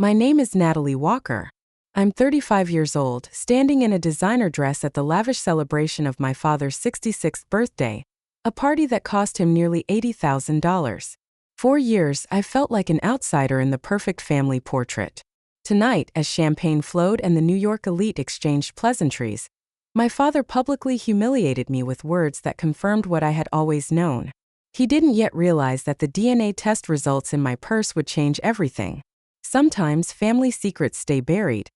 My name is Natalie Walker. I'm 35 years old, standing in a designer dress at the lavish celebration of my father's 66th birthday, a party that cost him nearly $80,000. For years, I felt like an outsider in the perfect family portrait. Tonight, as champagne flowed and the New York elite exchanged pleasantries, my father publicly humiliated me with words that confirmed what I had always known. He didn't yet realize that the DNA test results in my purse would change everything. Sometimes family secrets stay buried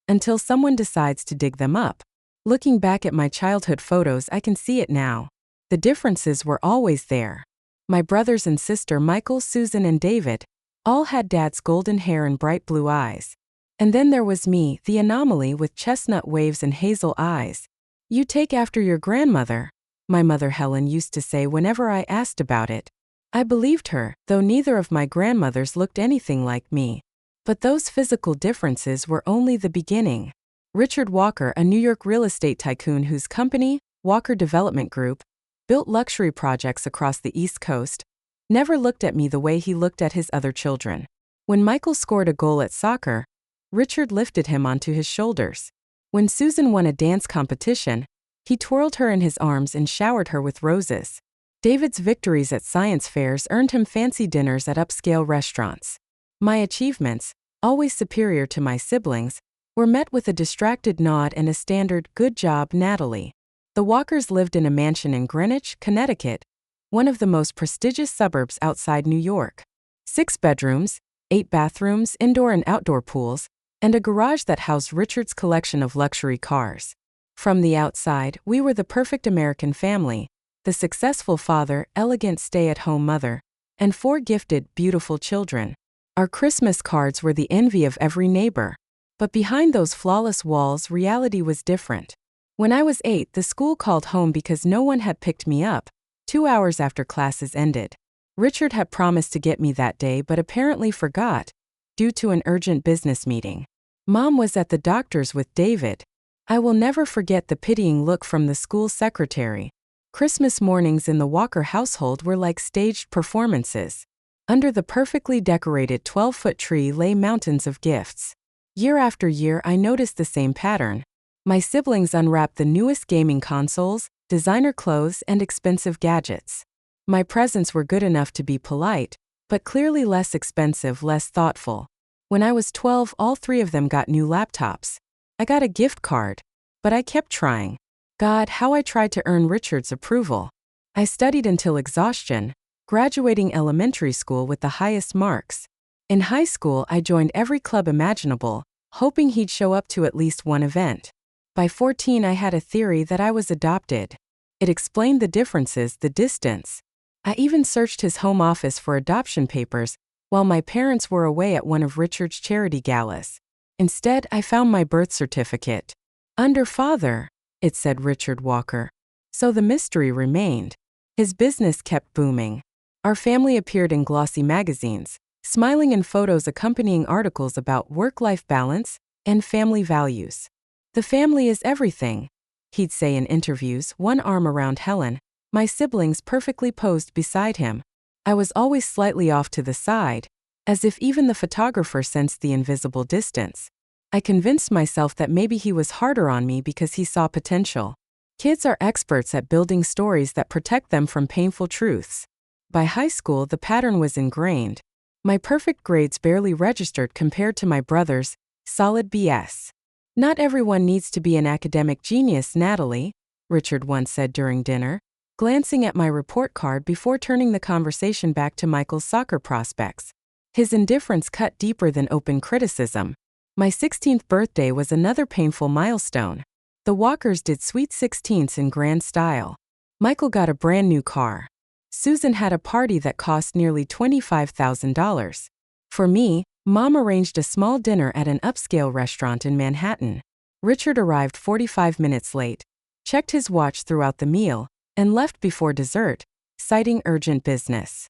until someone decides to dig them up. Looking back at my childhood photos, I can see it now. The differences were always there. My brothers and sister Michael, Susan, and David all had Dad's golden hair and bright blue eyes. And then there was me, the anomaly with chestnut waves and hazel eyes. "You take after your grandmother," my mother Helen used to say whenever I asked about it. I believed her, though neither of my grandmothers looked anything like me. But those physical differences were only the beginning. Richard Walker, a New York real estate tycoon whose company, Walker Development Group, built luxury projects across the East Coast, never looked at me the way he looked at his other children. When Michael scored a goal at soccer, Richard lifted him onto his shoulders. When Susan won a dance competition, he twirled her in his arms and showered her with roses. David's victories at science fairs earned him fancy dinners at upscale restaurants. My achievements, always superior to my siblings, were met with a distracted nod and a standard "Good job, Natalie." The Walkers lived in a mansion in Greenwich, Connecticut, one of the most prestigious suburbs outside New York. 6 bedrooms, 8 bathrooms, indoor and outdoor pools, and a garage that housed Richard's collection of luxury cars. From the outside, we were the perfect American family, the successful father, elegant stay-at-home mother, and 4 gifted, beautiful children. Our Christmas cards were the envy of every neighbor. But behind those flawless walls, reality was different. When I was 8, the school called home because no one had picked me up, 2 hours after classes ended. Richard had promised to get me that day but apparently forgot, due to an urgent business meeting. Mom was at the doctor's with David. I will never forget the pitying look from the school secretary. Christmas mornings in the Walker household were like staged performances. Under the perfectly decorated 12-foot tree lay mountains of gifts. Year after year, I noticed the same pattern. My siblings unwrapped the newest gaming consoles, designer clothes, and expensive gadgets. My presents were good enough to be polite, but clearly less expensive, less thoughtful. When I was 12, all 3 of them got new laptops. I got a gift card, but I kept trying. God, how I tried to earn Richard's approval. I studied until exhaustion, graduating elementary school with the highest marks. In high school, I joined every club imaginable, hoping he'd show up to at least one event. By 14, I had a theory that I was adopted. It explained the differences, the distance. I even searched his home office for adoption papers, while my parents were away at one of Richard's charity galas. Instead, I found my birth certificate. Under father, it said Richard Walker. So the mystery remained. His business kept booming. Our family appeared in glossy magazines, smiling in photos accompanying articles about work-life balance and family values. "The family is everything," he'd say in interviews, one arm around Helen, my siblings perfectly posed beside him. I was always slightly off to the side, as if even the photographer sensed the invisible distance. I convinced myself that maybe he was harder on me because he saw potential. Kids are experts at building stories that protect them from painful truths. By high school, the pattern was ingrained. My perfect grades barely registered compared to my brother's solid BS. "Not everyone needs to be an academic genius, Natalie," Richard once said during dinner, glancing at my report card before turning the conversation back to Michael's soccer prospects. His indifference cut deeper than open criticism. My 16th birthday was another painful milestone. The Walkers did sweet 16ths in grand style. Michael got a brand new car. Susan had a party that cost nearly $25,000. For me, Mom arranged a small dinner at an upscale restaurant in Manhattan. Richard arrived 45 minutes late, checked his watch throughout the meal, and left before dessert, citing urgent business.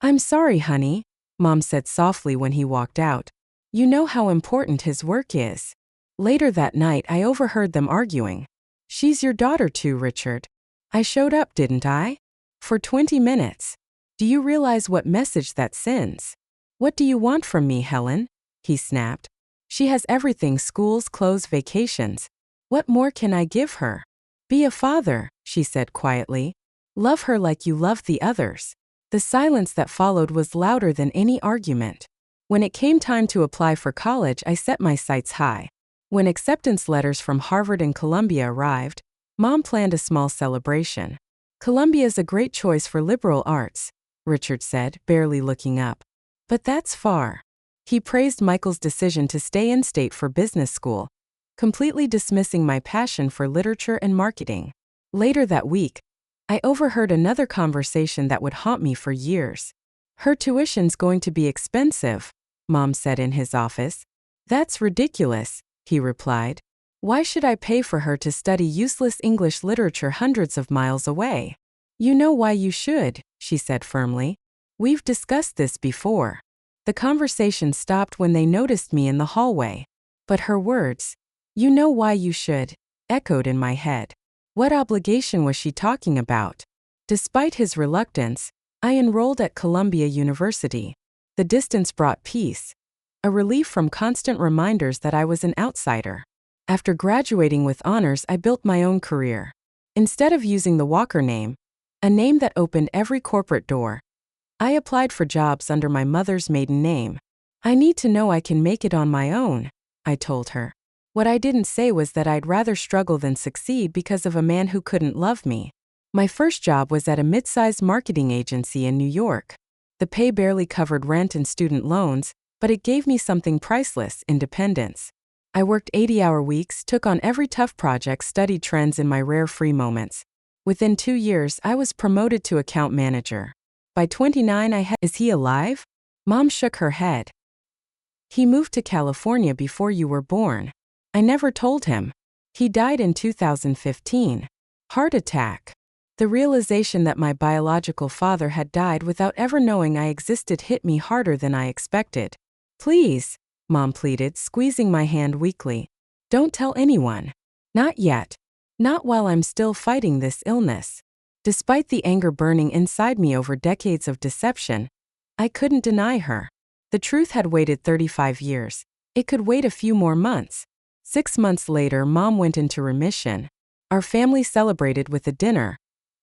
"I'm sorry, honey," Mom said softly when he walked out. "You know how important his work is." Later that night, I overheard them arguing. "She's your daughter too, Richard. I showed up, didn't I? For 20 minutes. Do you realize what message that sends? What do you want from me, Helen?" he snapped. She has everything: schools, clothes, vacations. What more can I give her? Be a father, she said quietly. Love her like you loved the others. The silence that followed was louder than any argument. When it came time to apply for college, I set my sights high. When acceptance letters from Harvard and Columbia arrived, Mom planned a small celebration. Columbia's a great choice for liberal arts, Richard said, barely looking up. But that's far. He praised Michael's decision to stay in state for business school, completely dismissing my passion for literature and marketing. Later that week, I overheard another conversation that would haunt me for years. Her tuition's going to be expensive, Mom said in his office. That's ridiculous, he replied. Why should I pay for her to study useless English literature hundreds of miles away? You know why you should, she said firmly. We've discussed this before. The conversation stopped when they noticed me in the hallway. But her words, "You know why you should," echoed in my head. What obligation was she talking about? Despite his reluctance, I enrolled at Columbia University. The distance brought peace, a relief from constant reminders that I was an outsider. After graduating with honors, I built my own career. Instead of using the Walker name, a name that opened every corporate door, I applied for jobs under my mother's maiden name. I need to know I can make it on my own, I told her. What I didn't say was that I'd rather struggle than succeed because of a man who couldn't love me. My first job was at a mid-sized marketing agency in New York. The pay barely covered rent and student loans, but it gave me something priceless: independence. I worked 80-hour weeks, took on every tough project, studied trends in my rare free moments. Within 2 years, I was promoted to account manager. By 29, Is he alive? Mom shook her head. He moved to California before you were born. I never told him. He died in 2015. Heart attack. The realization that my biological father had died without ever knowing I existed hit me harder than I expected. Please, Mom pleaded, squeezing my hand weakly. Don't tell anyone. Not yet. Not while I'm still fighting this illness. Despite the anger burning inside me over decades of deception, I couldn't deny her. The truth had waited 35 years. It could wait a few more months. 6 months later, Mom went into remission. Our family celebrated with a dinner,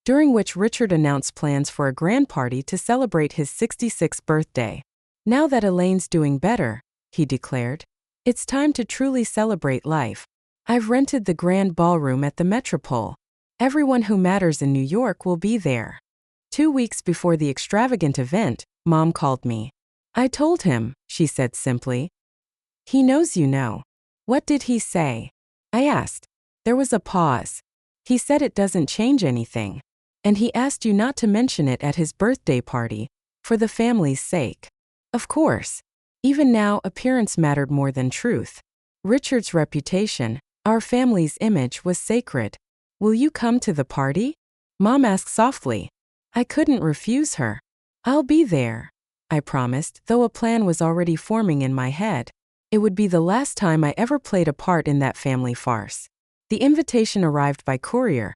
during which Richard announced plans for a grand party to celebrate his 66th birthday. Now that Elaine's doing better, he declared, it's time to truly celebrate life. I've rented the grand ballroom at the Metropole. Everyone who matters in New York will be there. 2 weeks before the extravagant event, Mom called me. I told him, she said simply. He knows you know. What did he say? I asked. There was a pause. He said it doesn't change anything. And he asked you not to mention it at his birthday party, for the family's sake. Of course. Even now, appearance mattered more than truth. Richard's reputation, our family's image, was sacred. Will you come to the party? Mom asked softly. I couldn't refuse her. I'll be there, I promised, though a plan was already forming in my head. It would be the last time I ever played a part in that family farce. The invitation arrived by courier.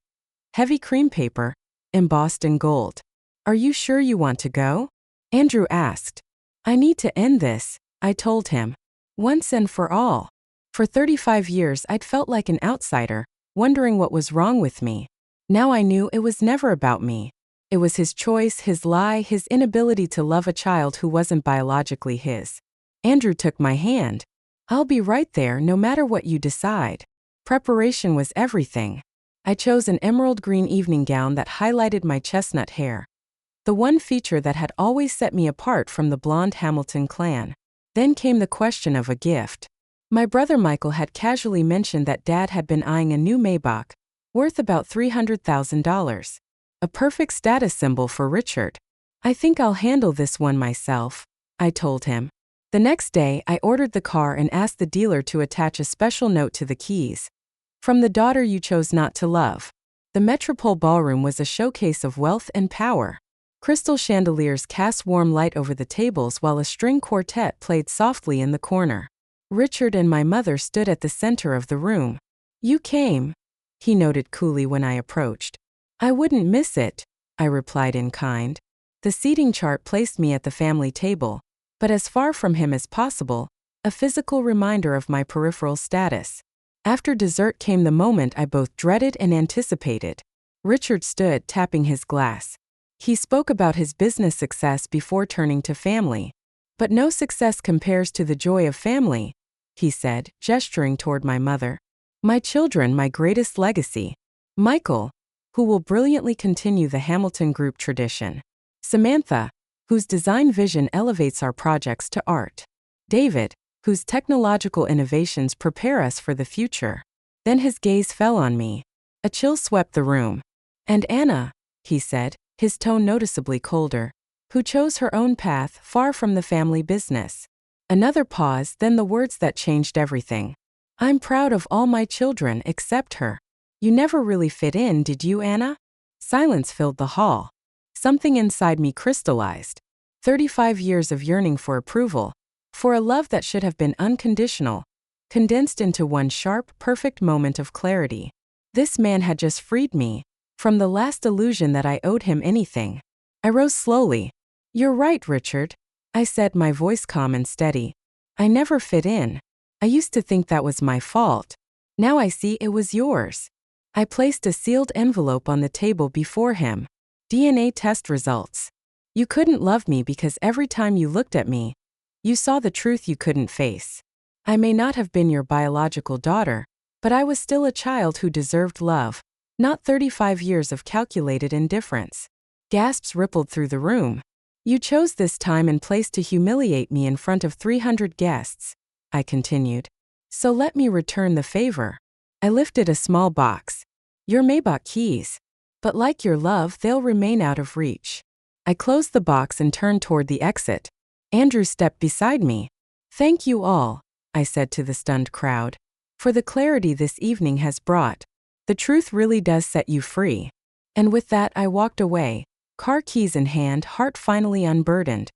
Heavy cream paper, embossed in gold. Are you sure you want to go? Andrew asked. I need to end this, I told him. Once and for all. For 35 years I'd felt like an outsider, wondering what was wrong with me. Now I knew it was never about me. It was his choice, his lie, his inability to love a child who wasn't biologically his. Andrew took my hand. I'll be right there no matter what you decide. Preparation was everything. I chose an emerald green evening gown that highlighted my chestnut hair, the one feature that had always set me apart from the blonde Hamilton clan. Then came the question of a gift. My brother Michael had casually mentioned that Dad had been eyeing a new Maybach, worth about $300,000. A perfect status symbol for Richard. I think I'll handle this one myself, I told him. The next day, I ordered the car and asked the dealer to attach a special note to the keys. From the daughter you chose not to love. The Metropole Ballroom was a showcase of wealth and power. Crystal chandeliers cast warm light over the tables while a string quartet played softly in the corner. Richard and my mother stood at the center of the room. You came, he noted coolly when I approached. I wouldn't miss it, I replied in kind. The seating chart placed me at the family table, but as far from him as possible, a physical reminder of my peripheral status. After dessert came the moment I both dreaded and anticipated. Richard stood, tapping his glass. He spoke about his business success before turning to family. But no success compares to the joy of family, he said, gesturing toward my mother. My children, my greatest legacy. Michael, who will brilliantly continue the Hamilton Group tradition. Samantha, whose design vision elevates our projects to art. David, whose technological innovations prepare us for the future. Then his gaze fell on me. A chill swept the room. And Anna, he said, his tone noticeably colder, who chose her own path far from the family business. Another pause, then the words that changed everything. I'm proud of all my children except her. You never really fit in, did you, Anna? Silence filled the hall. Something inside me crystallized. 35 years of yearning for approval, for a love that should have been unconditional, condensed into one sharp, perfect moment of clarity. This man had just freed me from the last illusion that I owed him anything. I rose slowly. You're right, Richard, I said, my voice calm and steady. I never fit in. I used to think that was my fault. Now I see it was yours. I placed a sealed envelope on the table before him. DNA test results. You couldn't love me because every time you looked at me, you saw the truth you couldn't face. I may not have been your biological daughter, but I was still a child who deserved love, not 35 years of calculated indifference. Gasps rippled through the room. You chose this time and place to humiliate me in front of 300 guests, I continued. So let me return the favor. I lifted a small box. Your Maybach keys. But like your love, they'll remain out of reach. I closed the box and turned toward the exit. Andrew stepped beside me. Thank you all, I said to the stunned crowd, for the clarity this evening has brought. The truth really does set you free. And with that I walked away, car keys in hand, heart finally unburdened.